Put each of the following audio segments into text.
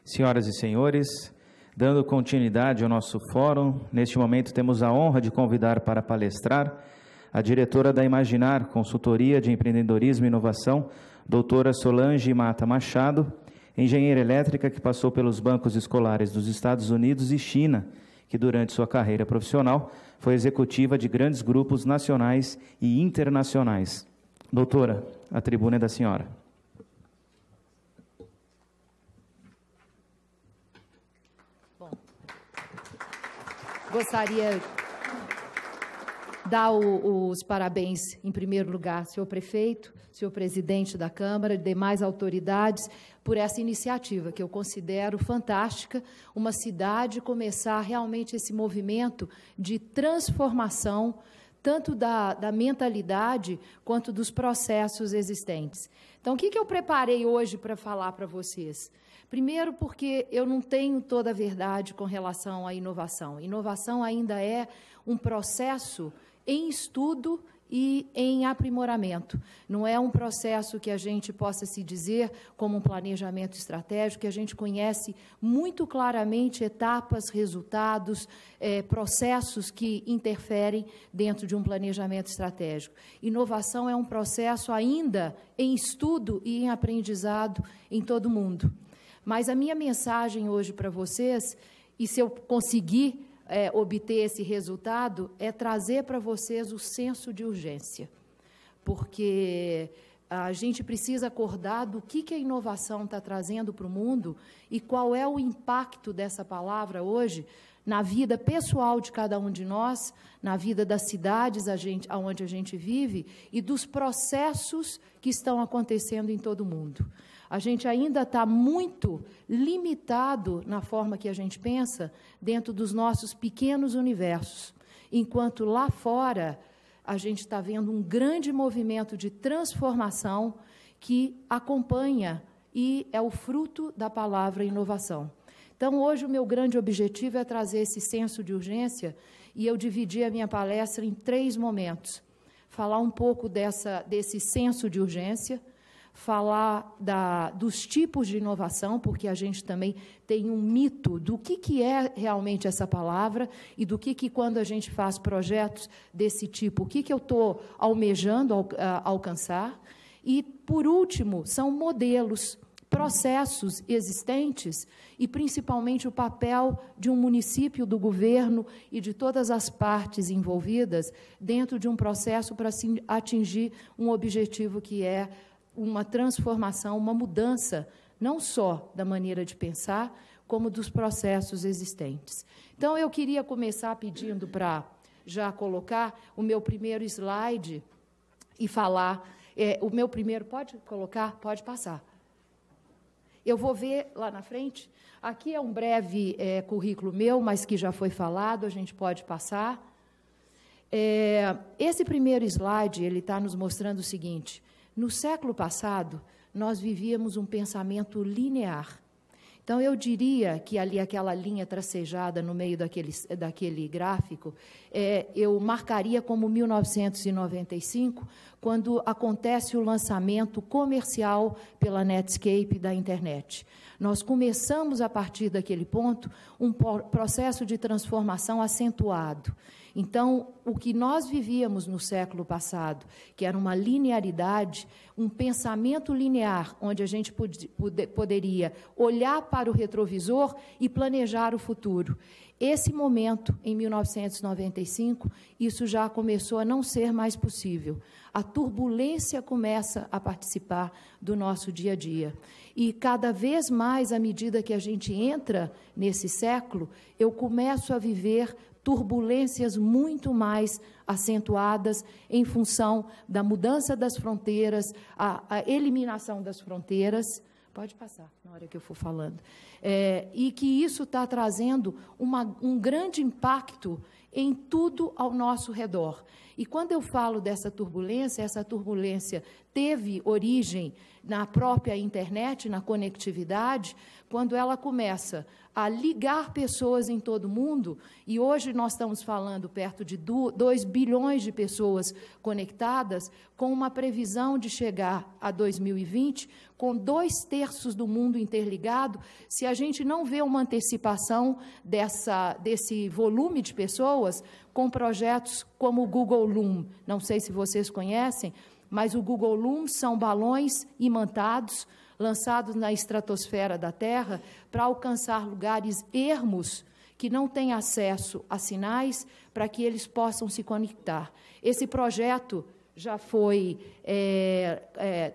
Senhoras e senhores, dando continuidade ao nosso fórum, neste momento temos a honra de convidar para palestrar a diretora da Imaginar, Consultoria de Empreendedorismo e Inovação, doutora Solange Mata Machado, engenheira elétrica que passou pelos bancos escolares dos Estados Unidos e China, que durante sua carreira profissional foi executiva de grandes grupos nacionais e internacionais. Doutora, a tribuna é da senhora. Bom, gostaria de dar os parabéns, em primeiro lugar, senhor prefeito, senhor presidente da Câmara, demais autoridades, por essa iniciativa, que eu considero fantástica, uma cidade começar realmente esse movimento de transformação, tanto da mentalidade quanto dos processos existentes. Então, o que eu preparei hoje para falar para vocês? Primeiro, porque eu não tenho toda a verdade com relação à inovação. Inovação ainda é um processo em estudo e em aprimoramento. Não é um processo que a gente possa se dizer como um planejamento estratégico, que a gente conhece muito claramente etapas, resultados, processos que interferem dentro de um planejamento estratégico. Inovação é um processo ainda em estudo e em aprendizado em todo o mundo. Mas a minha mensagem hoje para vocês, e se eu conseguir obter esse resultado, é trazer para vocês o senso de urgência, porque a gente precisa acordar do que a inovação está trazendo para o mundo e qual é o impacto dessa palavra hoje na vida pessoal de cada um de nós, na vida das cidades onde a gente vive e dos processos que estão acontecendo em todo o mundo. A gente ainda está muito limitado na forma que a gente pensa dentro dos nossos pequenos universos, enquanto lá fora a gente está vendo um grande movimento de transformação que acompanha e é o fruto da palavra inovação. Então, hoje o meu grande objetivo é trazer esse senso de urgência e eu dividi a minha palestra em 3 momentos. Falar um pouco desse senso de urgência, falar dos tipos de inovação, porque a gente também tem um mito do que é realmente essa palavra e do que quando a gente faz projetos desse tipo, o que eu estou almejando alcançar. E, por último, são modelos, processos existentes e, principalmente, o papel de um município, do governo e de todas as partes envolvidas dentro de um processo para atingir um objetivo que é uma transformação, uma mudança, não só da maneira de pensar, como dos processos existentes. Então, eu queria começar pedindo para já colocar o meu primeiro slide e falar... o meu primeiro... Pode colocar? Pode passar. Eu vou ver lá na frente. Aqui é um breve currículo meu, mas que já foi falado, a gente pode passar. Esse primeiro slide, ele está nos mostrando o seguinte: no século passado, nós vivíamos um pensamento linear. Então, eu diria que ali, aquela linha tracejada no meio daquele gráfico, eu marcaria como 1995, quando acontece o lançamento comercial pela Netscape da internet. Nós começamos, a partir daquele ponto, um processo de transformação acentuado. Então, o que nós vivíamos no século passado, que era uma linearidade, um pensamento linear, onde a gente poderia olhar para o retrovisor e planejar o futuro. Esse momento, em 1995, isso já começou a não ser mais possível. A turbulência começa a participar do nosso dia a dia. E, cada vez mais, à medida que a gente entra nesse século, eu começo a viver turbulências muito mais acentuadas em função da mudança das fronteiras, a eliminação das fronteiras. Pode passar, na hora que eu for falando. E que isso está trazendo um grande impacto em tudo ao nosso redor. E quando eu falo dessa turbulência, essa turbulência teve origem na própria internet, na conectividade, quando ela começa a ligar pessoas em todo o mundo, e hoje nós estamos falando perto de 2 bilhões de pessoas conectadas, com uma previsão de chegar a 2020, com 2/3 do mundo interligado, se a gente não vê uma antecipação desse volume de pessoas, com projetos como o Google Loom. Não sei se vocês conhecem, mas o Google Loom são balões imantados, lançados na estratosfera da Terra, para alcançar lugares ermos que não têm acesso a sinais, para que eles possam se conectar. Esse projeto já foi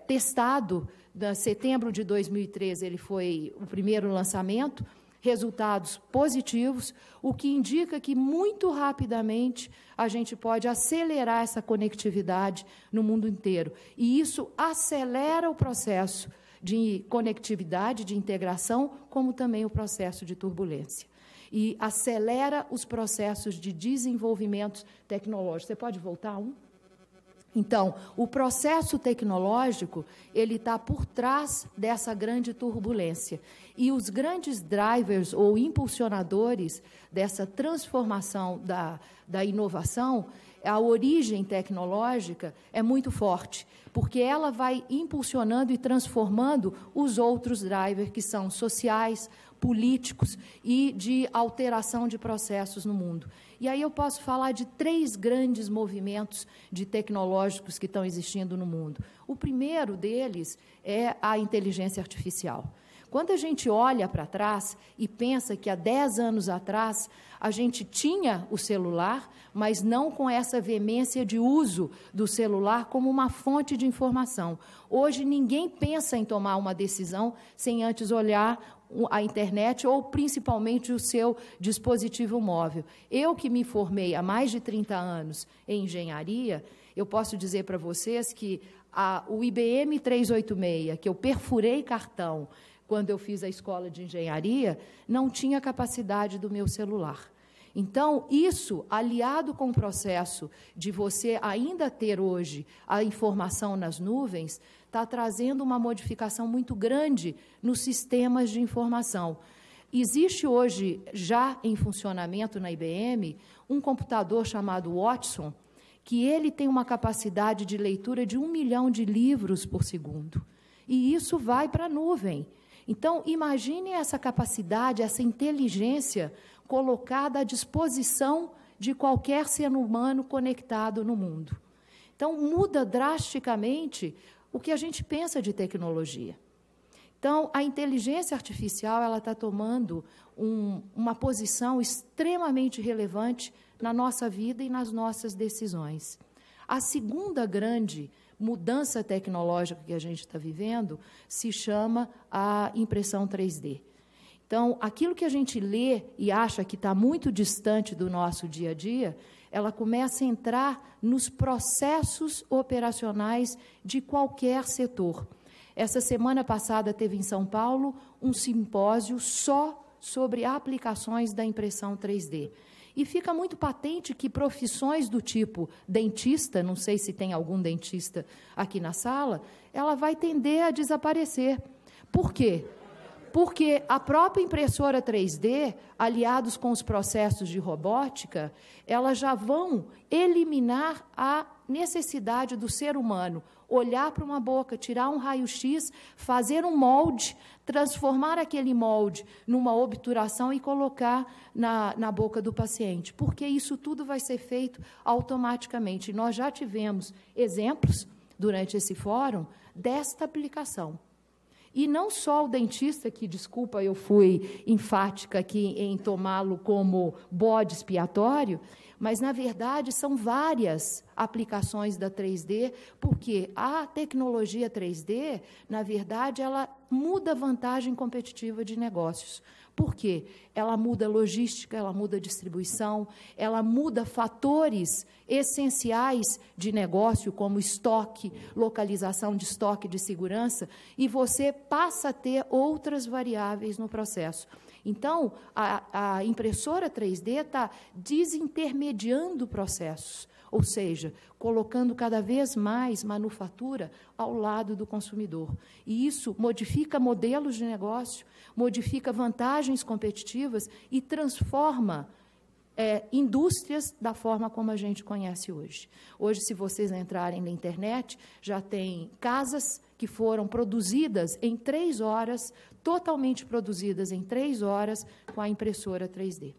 testado, em setembro de 2013, ele foi o primeiro lançamento, resultados positivos, o que indica que, muito rapidamente, a gente pode acelerar essa conectividade no mundo inteiro. E isso acelera o processo de conectividade, de integração, como também o processo de turbulência. E acelera os processos de desenvolvimento tecnológico. Você pode voltar um? Então, o processo tecnológico, ele está por trás dessa grande turbulência. E os grandes drivers ou impulsionadores dessa transformação da inovação, a origem tecnológica é muito forte, porque ela vai impulsionando e transformando os outros drivers, que são sociais, políticos e de alteração de processos no mundo. E aí eu posso falar de 3 grandes movimentos tecnológicos que estão existindo no mundo. O primeiro deles é a inteligência artificial. Quando a gente olha para trás e pensa que há 10 anos atrás a gente tinha o celular, mas não com essa veemência de uso do celular como uma fonte de informação. Hoje ninguém pensa em tomar uma decisão sem antes olhar a internet ou, principalmente, o seu dispositivo móvel. Eu, que me formei há mais de 30 anos em engenharia, eu posso dizer para vocês que o IBM 386, que eu perfurei cartão quando eu fiz a escola de engenharia, não tinha capacidade do meu celular. Então, isso, aliado com o processo de você ainda ter hoje a informação nas nuvens, está trazendo uma modificação muito grande nos sistemas de informação. Existe hoje, já em funcionamento na IBM, um computador chamado Watson, que ele tem uma capacidade de leitura de 1 milhão de livros por segundo. E isso vai para a nuvem. Então, imagine essa capacidade, essa inteligência colocada à disposição de qualquer ser humano conectado no mundo. Então, muda drasticamente o que a gente pensa de tecnologia. Então, a inteligência artificial ela está tomando uma posição extremamente relevante na nossa vida e nas nossas decisões. A segunda grande mudança tecnológica que a gente está vivendo se chama a impressão 3D. Então, aquilo que a gente lê e acha que está muito distante do nosso dia a dia, ela começa a entrar nos processos operacionais de qualquer setor. Essa semana passada teve em São Paulo um simpósio só sobre aplicações da impressão 3D. E fica muito patente que profissões do tipo dentista, não sei se tem algum dentista aqui na sala, ela vai tender a desaparecer. Por quê? Porque a própria impressora 3D, aliados com os processos de robótica, elas já vão eliminar a necessidade do ser humano olhar para uma boca, tirar um raio-x, fazer um molde, transformar aquele molde numa obturação e colocar na boca do paciente, porque isso tudo vai ser feito automaticamente. Nós já tivemos exemplos, durante esse fórum, desta aplicação. E não só o dentista, que, desculpa, eu fui enfática aqui em tomá-lo como bode expiatório, mas, na verdade, são várias aplicações da 3D, porque a tecnologia 3D, na verdade, ela muda a vantagem competitiva de negócios. Por quê? Ela muda a logística, ela muda a distribuição, ela muda fatores essenciais de negócio, como estoque, localização de estoque de segurança, e você passa a ter outras variáveis no processo. Então, a impressora 3D está desintermediando intermediando processos, ou seja, colocando cada vez mais manufatura ao lado do consumidor. E isso modifica modelos de negócio, modifica vantagens competitivas e transforma indústrias da forma como a gente conhece hoje. Hoje, se vocês entrarem na internet, já tem casas que foram produzidas em 3 horas, totalmente produzidas em 3 horas, com a impressora 3D.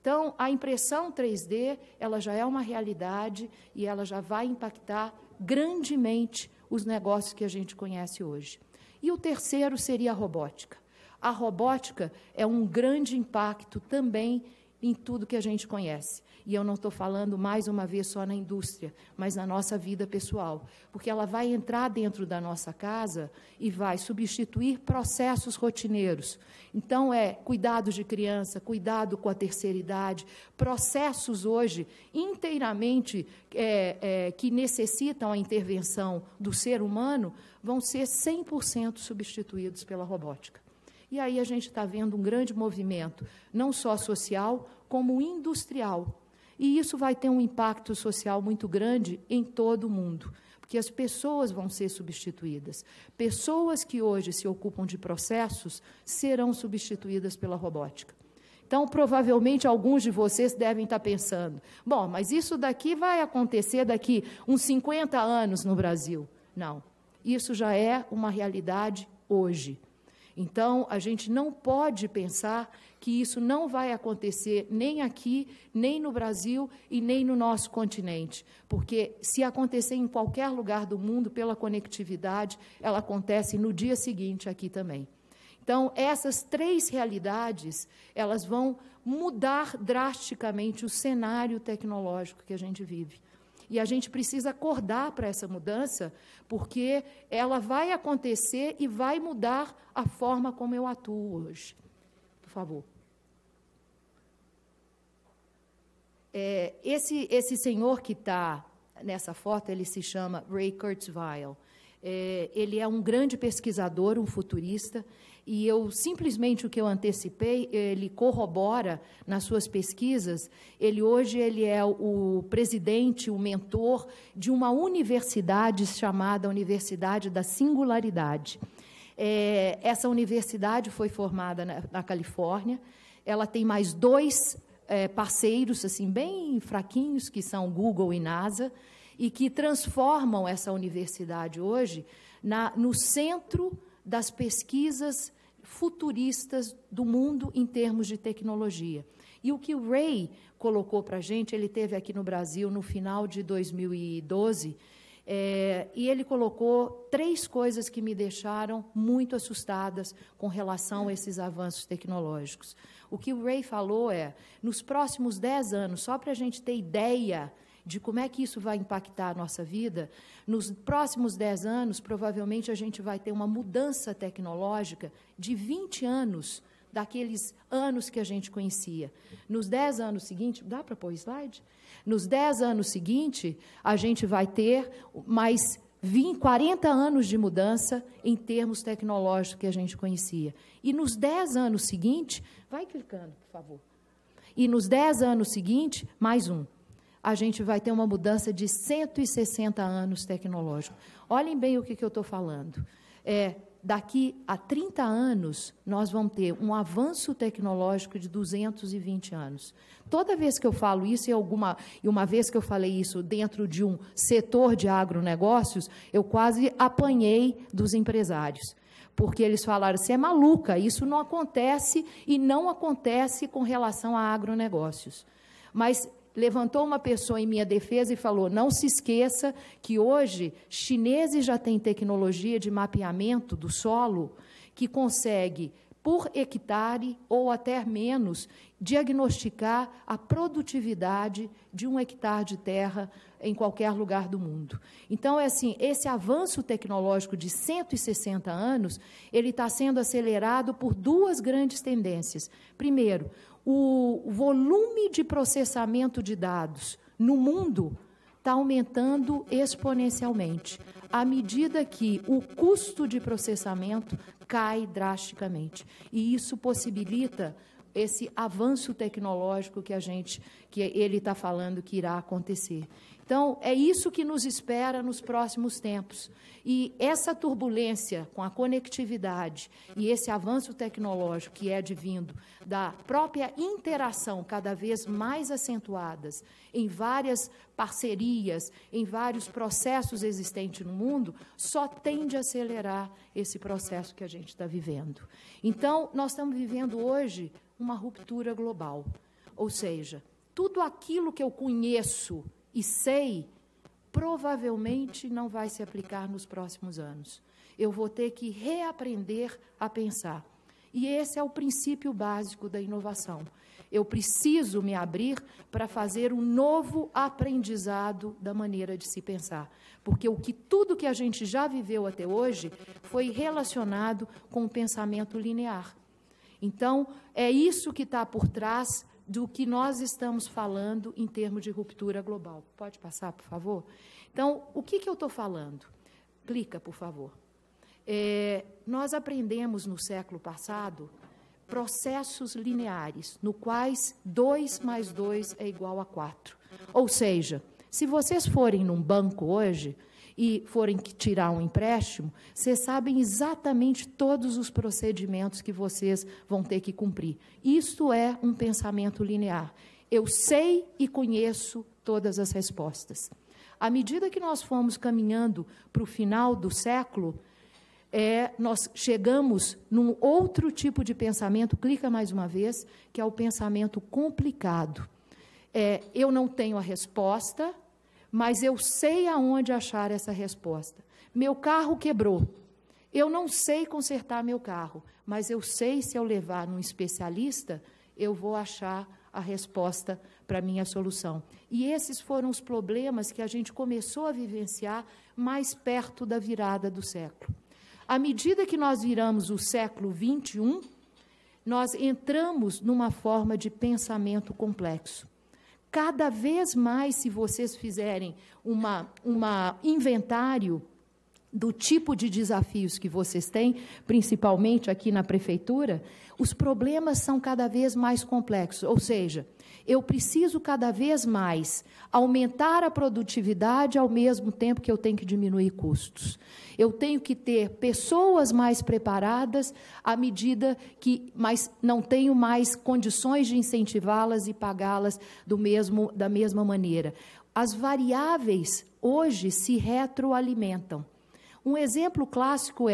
Então, a impressão 3D, ela já é uma realidade e ela já vai impactar grandemente os negócios que a gente conhece hoje. E o terceiro seria a robótica. A robótica é um grande impacto também em tudo que a gente conhece. E eu não estou falando, mais uma vez, só na indústria, mas na nossa vida pessoal, porque ela vai entrar dentro da nossa casa e vai substituir processos rotineiros. Então, cuidado de criança, cuidado com a terceira idade, processos hoje inteiramente que necessitam a intervenção do ser humano, vão ser 100% substituídos pela robótica. E aí a gente está vendo um grande movimento, não só social, como industrial. E isso vai ter um impacto social muito grande em todo o mundo, porque as pessoas vão ser substituídas. Pessoas que hoje se ocupam de processos serão substituídas pela robótica. Então, provavelmente, alguns de vocês devem estar pensando, bom, mas isso daqui vai acontecer daqui uns 50 anos no Brasil. Não, isso já é uma realidade hoje. Então, a gente não pode pensar que isso não vai acontecer nem aqui, nem no Brasil e nem no nosso continente, porque se acontecer em qualquer lugar do mundo, pela conectividade, ela acontece no dia seguinte aqui também. Então, essas 3 realidades, elas vão mudar drasticamente o cenário tecnológico que a gente vive. E a gente precisa acordar para essa mudança, porque ela vai acontecer e vai mudar a forma como eu atuo hoje. Por favor. Esse senhor que está nessa foto, ele se chama Ray Kurzweil. Ele é um grande pesquisador, um futurista, e simplesmente o que eu antecipei, ele corrobora nas suas pesquisas. Hoje ele é o presidente, o mentor de uma universidade chamada Universidade da Singularidade. Essa universidade foi formada na Califórnia, ela tem mais 2 parceiros, assim, bem fraquinhos, que são Google e NASA, e que transformam essa universidade hoje no centro das pesquisas futuristas do mundo em termos de tecnologia. E o que o Ray colocou para a gente, ele esteve aqui no Brasil no final de 2012, e ele colocou 3 coisas que me deixaram muito assustadas com relação a esses avanços tecnológicos. O que o Ray falou nos próximos 10 anos, só para a gente ter ideia de como é que isso vai impactar a nossa vida, nos próximos 10 anos, provavelmente a gente vai ter uma mudança tecnológica de 20 anos daqueles anos que a gente conhecia. Nos 10 anos seguintes, dá para pôr o slide? Nos 10 anos seguintes, a gente vai ter mais 40 anos de mudança em termos tecnológicos que a gente conhecia. E nos 10 anos seguintes, vai clicando, por favor. E nos 10 anos seguintes, mais um. A gente vai ter uma mudança de 160 anos tecnológico. Olhem bem o que eu estou falando. Daqui a 30 anos, nós vamos ter um avanço tecnológico de 220 anos. Toda vez que eu falo isso, e uma vez que eu falei isso dentro de um setor de agronegócios, eu quase apanhei dos empresários. Porque eles falaram, você é maluca, isso não acontece e não acontece com relação a agronegócios. Mas levantou uma pessoa em minha defesa e falou, não se esqueça que hoje chineses já têm tecnologia de mapeamento do solo que consegue, por hectare ou até menos, diagnosticar a produtividade de 1 hectare de terra em qualquer lugar do mundo. Então, esse avanço tecnológico de 160 anos, ele está sendo acelerado por 2 grandes tendências. Primeiro, o volume de processamento de dados no mundo está aumentando exponencialmente, à medida que o custo de processamento cai drasticamente. E isso possibilita esse avanço tecnológico que ele está falando que irá acontecer. Então, é isso que nos espera nos próximos tempos. E essa turbulência com a conectividade e esse avanço tecnológico que é advindo da própria interação cada vez mais acentuadas em várias parcerias, em vários processos existentes no mundo, só tende a acelerar esse processo que a gente está vivendo. Então, nós estamos vivendo hoje uma ruptura global. Ou seja, tudo aquilo que eu conheço e sei, provavelmente não vai se aplicar nos próximos anos. Eu vou ter que reaprender a pensar. E esse é o princípio básico da inovação. Eu preciso me abrir para fazer um novo aprendizado da maneira de se pensar. Porque tudo que a gente já viveu até hoje foi relacionado com o pensamento linear. Então, é isso que está por trás do que nós estamos falando em termos de ruptura global. Pode passar, por favor? Então, o que eu estou falando? Clica, por favor. Nós aprendemos no século passado processos lineares, no quais 2 mais 2 é igual a 4. Ou seja, se vocês forem num banco hoje e forem tirar um empréstimo, vocês sabem exatamente todos os procedimentos que vocês vão ter que cumprir. Isso é um pensamento linear. Eu sei e conheço todas as respostas. À medida que nós fomos caminhando para o final do século, nós chegamos num outro tipo de pensamento, clica mais uma vez, que é o pensamento complicado. Eu não tenho a resposta, mas eu sei aonde achar essa resposta. Meu carro quebrou. Eu não sei consertar meu carro, mas eu sei, se eu levar num especialista, eu vou achar a resposta para a minha solução. E esses foram os problemas que a gente começou a vivenciar mais perto da virada do século. À medida que nós viramos o século XXI, nós entramos numa forma de pensamento complexo. Cada vez mais, se vocês fizerem um inventário do tipo de desafios que vocês têm, principalmente aqui na prefeitura, os problemas são cada vez mais complexos. Ou seja, eu preciso cada vez mais aumentar a produtividade ao mesmo tempo que eu tenho que diminuir custos. Eu tenho que ter pessoas mais preparadas à medida que não tenho mais condições de incentivá-las e pagá-las da mesma maneira. As variáveis hoje se retroalimentam. Um exemplo clássico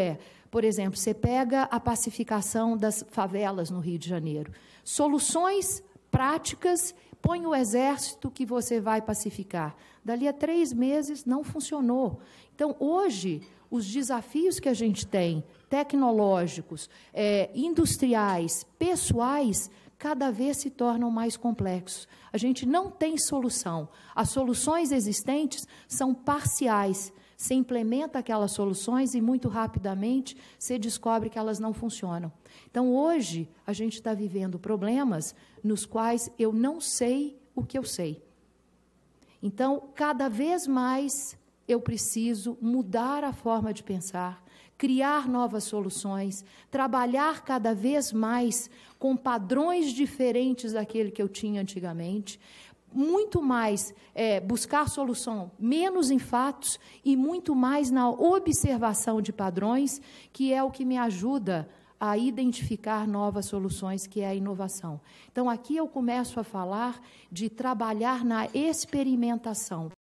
por exemplo, você pega a pacificação das favelas no Rio de Janeiro. Soluções práticas, põe o exército que você vai pacificar. Dali a 3 meses não funcionou. Então, hoje, os desafios que a gente tem, tecnológicos, industriais, pessoais, cada vez se tornam mais complexos. A gente não tem solução. As soluções existentes são parciais. Você implementa aquelas soluções e, muito rapidamente, você descobre que elas não funcionam. Então, hoje, a gente está vivendo problemas nos quais eu não sei o que eu sei. Então, cada vez mais, eu preciso mudar a forma de pensar, criar novas soluções, trabalhar cada vez mais com padrões diferentes daquele que eu tinha antigamente, muito mais buscar solução, menos em fatos e muito mais na observação de padrões, que é o que me ajuda a identificar novas soluções, que é a inovação. Então, aqui eu começo a falar de trabalhar na experimentação.